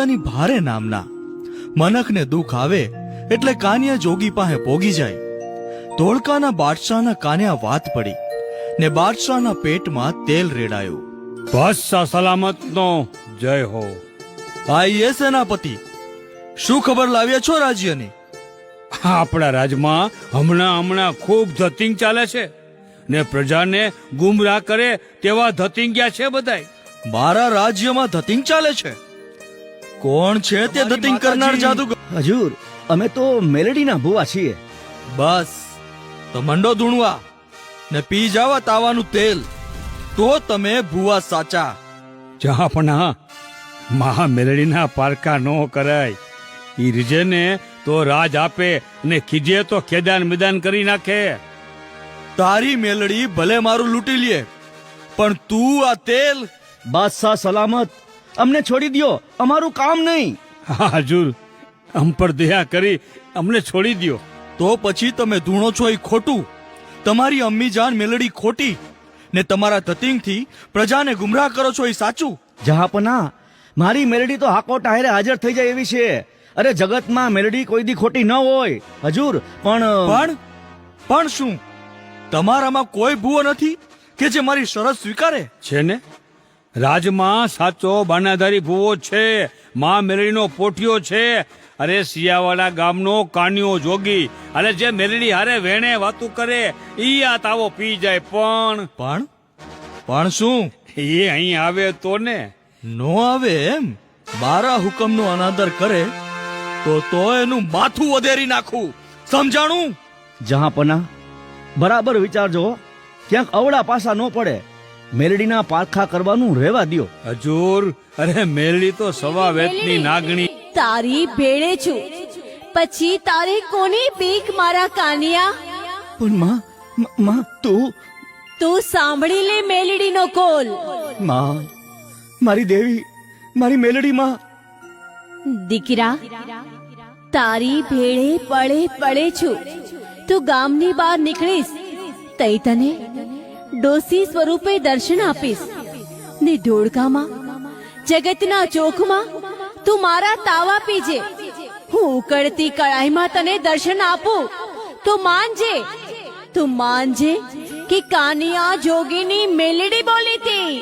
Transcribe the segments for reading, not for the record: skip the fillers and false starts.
માતાની ભારે નામના મનખને દુઃખ આવે એટલે કાનિયા જોગી પાસે પોગી જાય. ધોળકાના બાદશાહના કાન્યા વાત પડી ને બાદશાહના પેટમાં તેલ રેડાયું. બાદશાહ સલામતનો જય હો. આઈએ સેનાપતિ, શું ખબર લાવ્યા છો રાજ્યની? આપણા રાજમાં હમણાં ખૂબ ધતિંગ ચાલે છે ને પ્રજાને ગુમરાહ કરે તેવા ધતિંગ્યા છે બધાય. મારા રાજ્યમાં ધતિંગ ચાલે છે? કોણ છે તે ધતિંગ કરનાર જાદુગર? હજૂર, અમે તો મેલડીના ભુવા છીએ. બસ તો મંડો ધૂણવા ને પી જાવા તાવાનું તેલ, તો તમે ભુવા સાચા. જહાપના મહા મેલડીના પારકા નો કરાય. ઈ રીજે ને તો રાજ આપે ને ખીજે તો ખેદાન મેદાન કરી નાખે. તારી મેલડી ભલે મારું લૂંટી લે, પણ તું આ તેલ. બાદશાહ સલામત, અમને છોડી દ્યો, અમારું કામ નહીં. હા હજૂર, અમ પર દયા કરી અમને છોડી દ્યો. તો પછી તમે ધૂણો છો એ ખોટું, તમારી અમ્મી જાન મેલડી ખોટી, ને તમારા ધતિંગથી પ્રજાને ગુમરાહ કરો છો એ સાચું. જહાપના, મારી મેલડી તો હાકો ટાયરે હાજર થઈ જાય એવી છે. અરે જગતમાં મેલડી કોઈ દી ખોટી ન હોય હજૂર. પણ શું તમારામાં કોઈ ભૂવો નથી કે જે મારી શરત સ્વીકારે? છે ને, રાજમાં સાચો બાનાધારી ભૂવો છે, મા મેલડીનો પોઠિયો છે. અરે સિયાવાડા ગામનો કાન્યો જોગી, અને જે મેલડી હારે વેણે વાતું કરે ઈ આ તાવો પી જાય. પણ શું એ અહીં આવે તો ને? નો આવે એમ? મારા હુકમનો અનાદર કરે તો એનું માથું વધેરી નાખું, સમજાણું? જહાપના, બરાબર વિચારજો, ક્યાંક અવળા પાસા ન પડે. મેલડીના પારખા કરવાનું રહેવા દ્યો. હજૂર, અરે મેલડી તો સવા વેતની નાગણી. તારી ભેળે છું, પછી તારે કોની બીક મારા કાનિયા? પણ માં તું સાંભળી લે મેલડીનો કોલ. માં, મારી દેવી, મારી મેલડી માં. દીકરા, તારી ભેળે પડે છું. તું ગામની બહાર નીકળીશ તઈ તને ડોસી સ્વરૂપે દર્શન આપીશ, ને ધોળકામાં જગતના ચોકમાં તું મારા તાવા પીજે. હું ઉકળતી કળાઈમાં તને દર્શન આપું તો માનજે કે કાનિયા જોગીની મેલડી બોલી હતી.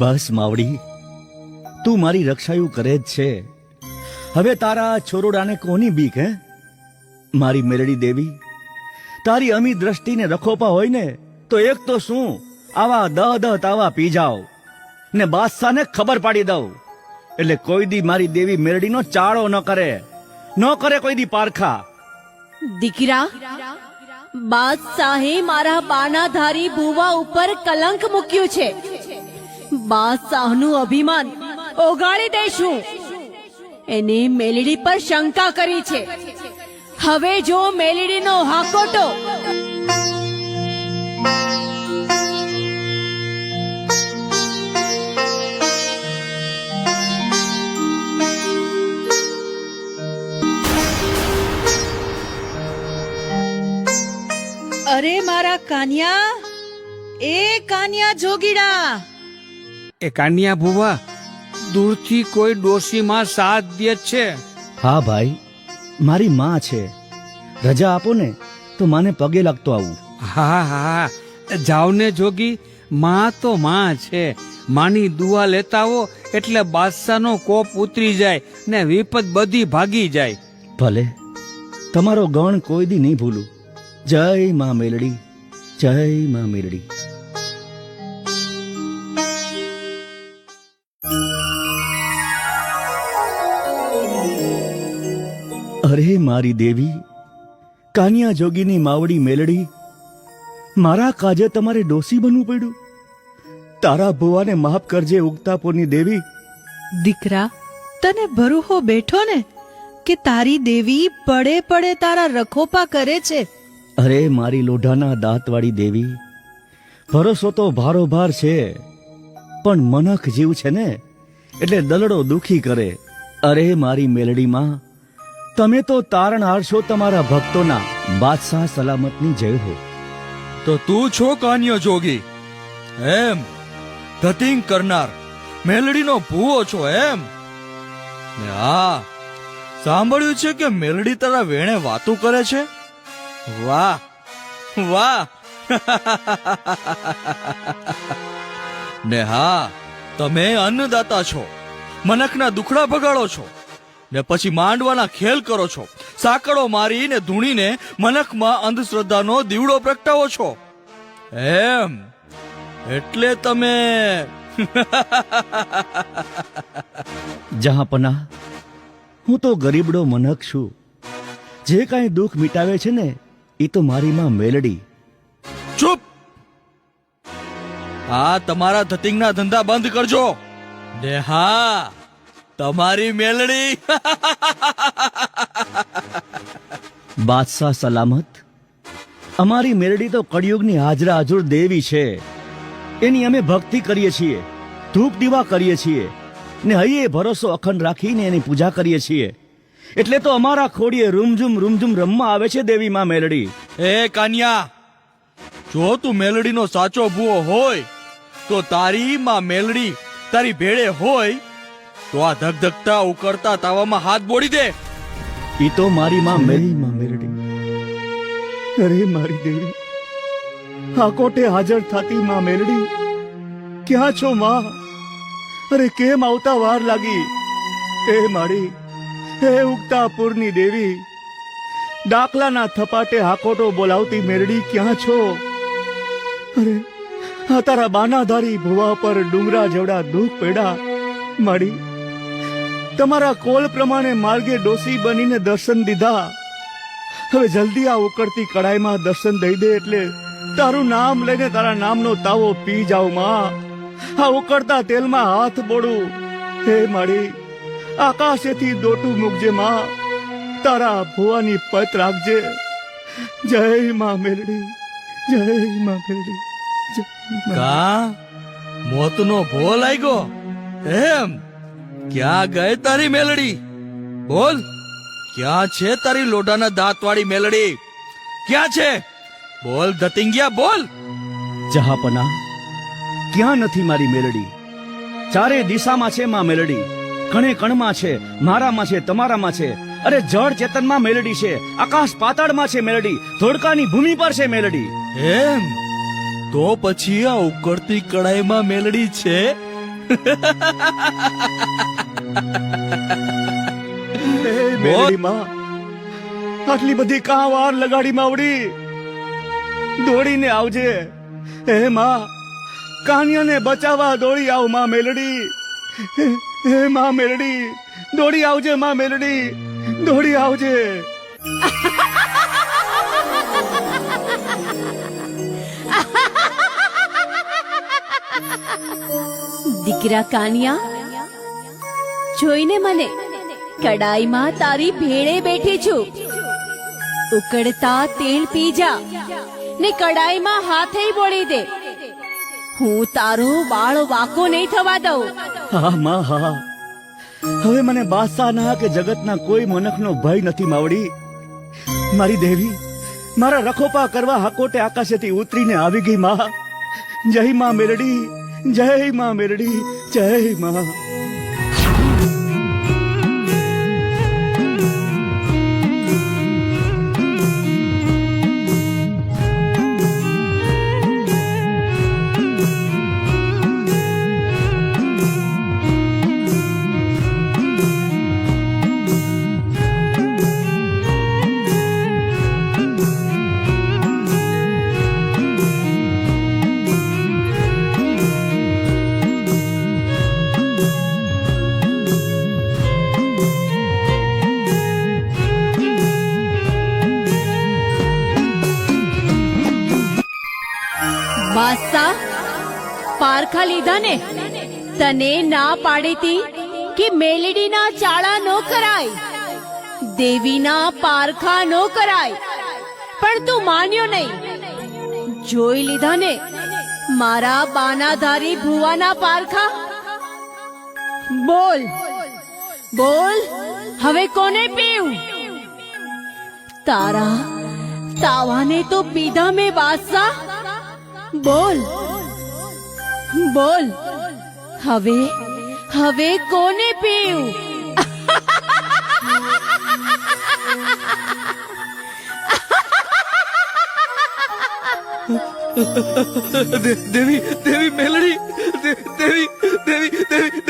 બસ માવડી, તું મારી રક્ષાયું કરે જ છે. હવે તારા છોરોડાને કોની બીક હે? મારી મેલડી દેવી, તારી અમી દ્રષ્ટિને રખોપા હોય ને તો એક તો શું, આવા દહ તાવા પી જાઓ ને બાદશાહને ખબર પાડી દઉં, એટલે કોઈ દી મારી દેવી મેલડીનો ચાળો ન કરે કોઈ દી પારખા. દીકરા, બાદશાહે મારા બાનાધારી ભુવા ઉપર કલંક મૂક્યું છે. બાદશાહનું અભિમાન ઓગાળી દઈશું. એને મેલડી પર શંકા કરી છે. હવે જો મેલડીનો હાકોટો. અરે મારા કાન્યા, એ કાન્યા જોગીડા. એ કાન્યા ભુવા, દૂરથી કોઈ ડોશીમાં સાથ દે છે. હા ભાઈ, મારી માં છે. રજા આપો ને તો માને પગે લાગતો આવું. હા, જાવ ને જોગી, માં તો માં છે. માની દુઆ લેતા હો એટલે બાદશાહનો કોપ ઉતરી જાય ને વિપત બધી ભાગી જાય. ભલે, તમારો ગણ કોઈ દી નહીં ભૂલું. જય માં મેલડી, જય માં મેલડી. અરે મારી દેવી, કાનિયા જોગીની માવડી મેલડી, મારા કાજે તમારે ડોસી બનવું પડ્યું. તારા ભુવાને માફ કરજે ઉગતાપોરની દેવી. દીકરા, તને ભરૂહો બેઠો ને કે તારી દેવી પડે તારા રખોપા કરે છે. અરે મારી લોઢાના દાંતવાળી દેવી, ભરોસો તો ભારોભાર છે, પણ મનખ જીવ છે ને એટલે દલડો દુખી કરે. અરે મારી મેલડીમાં, તમે તો તારણહાર છો તમારા ભક્તોના. બાદશાહ સલામતની જય હો. તો તું છો કાન્યો જોગી એમ? ધતિંગ કરનાર મેલડીનો ભૂવો છો એમ? ને હા, સાંભળ્યું છે કે મેલડી તારા વેણે વાતો કરે છે. વાહ વાહ. ને હા, તમે અન્નદાતા છો, મનખના દુખડા ભગાડો છો, ને પછી માંડવાના ખેલ કરો છો, સાંકળો મારીને ધૂણીને મનખમાં અંધશ્રદ્ધાનો દીવડો પ્રગટાવો છો એમ? એટલે તમે જહાંપના, હું તો ગરીબડો મનખ છું. જે કાંઈ દુઃખ મિટાવે છે ને એ તો મારી માં મેલડી. ચૂપ! આ તમારા ધતિંગના ધંધા બંધ કરજો. ને હા, તમારી મેલડી બાદશાહ સલામત, અમારી મેલડી તો કળિયુગની હાજરા હજુર દેવી છે. એની અમે ભક્તિ કરીએ છીએ, ધૂપ દીવા કરીએ છીએ, ને હૈયે ભરોસો અખંડ રાખીને એની પૂજા કરીએ છીએ. એટલે તો અમારા ખોડીએ રૂમઝુમ રમવા આવે છે દેવી માં મેલડી. એ કાન્યા, જો તું મેલડીનો સાચો ભૂવો હોય તો તારી માં મેલડી તારી ભેળે હોય તો આ ધગધગતા ઉકળતા તાવામાં હાથ બોળી દે. ઈ તો મારી માં મેલડી. અરે મારી દેવી, આ કોટે હાજર થતી માં મેલડી, ક્યાં છો માં? અરે કેમ આવતા વાર લાગી? એ મારી, હે ઉગતા પૂરની દેવી, ડાકલાના થપાટે હાકોટો બોલાવતી મેરડી ક્યાં છો? અરે આ તારા બાનાધારી ભુવા પર ડુંગરા જેવડા દુઃખ પેડા માડી. તમારા કોલ પ્રમાણે માર્ગે ડોસી બનીને દર્શન દીધા. હવે જલ્દી આ ઉકળતી કડાઈમાં દર્શન દઈ દે એટલે તારું નામ લઈને તારા નામનો તાવો પી જાઉં માં. આ ઉકળતા તેલમાં હાથ બોડું. હે માડી, આકાશેથી દોટું મૂકજે માં, તારા ભુવાની પત રાખજે. જય માં મેલડી, જય માં મેલડી. કા મોતનો ભો લાગ્યો એમ? ક્યાં ગઈ તારી મેલડી? બોલ, ક્યાં છે તારી લોઢાના દાંતવાળી મેલડી? ક્યાં છે? બોલ ધતિંગિયા, બોલ. જહાંપના, ક્યાં નથી મારી મેલડી? ચારે દિશામાં છે માં મેલડી. કણે કણમાં છે, મારામાં છે, તમારામાં છે. અરે જળ ચેતનમાં મેલડી છે, આકાશ પાતાળમાં છે મેલડી, ધોળકાની ભૂમિ પર છે મેલડી. એમ? તો પછી આ ઉકળતી કડાઈમાં મેલડી છે? હે મેલડી માં, આટલી બધી કાં વાર લગાડી માવડી? દોડીને આવજે. હે માં, કાન્યાને બચાવવા દોડી આવ માં મેલડી. હે માં મેલડી, દોડી આવજે માં મેલડી, દોડી આવજે. દીકરા કાનિયા, જોઈને મને કડાઈમાં તારી ભેળે બેઠી છું. ઉકળતા તેલ પી જા ને કડાઈમાં હાથે બોળી દે. હું તારો વાળ વાકો નહીં થવા દઉં. હા માં હા, હવે મને બાદશાહના કે જગતના કોઈ મનખનો ભય નથી માવડી. મારી દેવી મારા રખોપા કરવા હાકોટે આકાશેથી ઉતરીને આવી ગઈ માં. જય માં મેલડી, જય માં મેલડી, જય માં. બાદશાહ, પારખા લીધા ને? તને ના પાડી તી કે મેલડીના ચાળા નો કરાય, દેવીના પારખા નો કરાય, પણ તું માન્યો નહીં. જોઈ લીધા ને મારા બાનાધારી ભુવાના પારખા? બોલ બોલ, હવે કોને પીવું? તારા તાવાને તો પીધા મેં બાદશાહ. બોલ બોલ, હવે હવે કોને પીવું? દેવી દેવી મેલડી, દેવી દેવી દેવી દેવી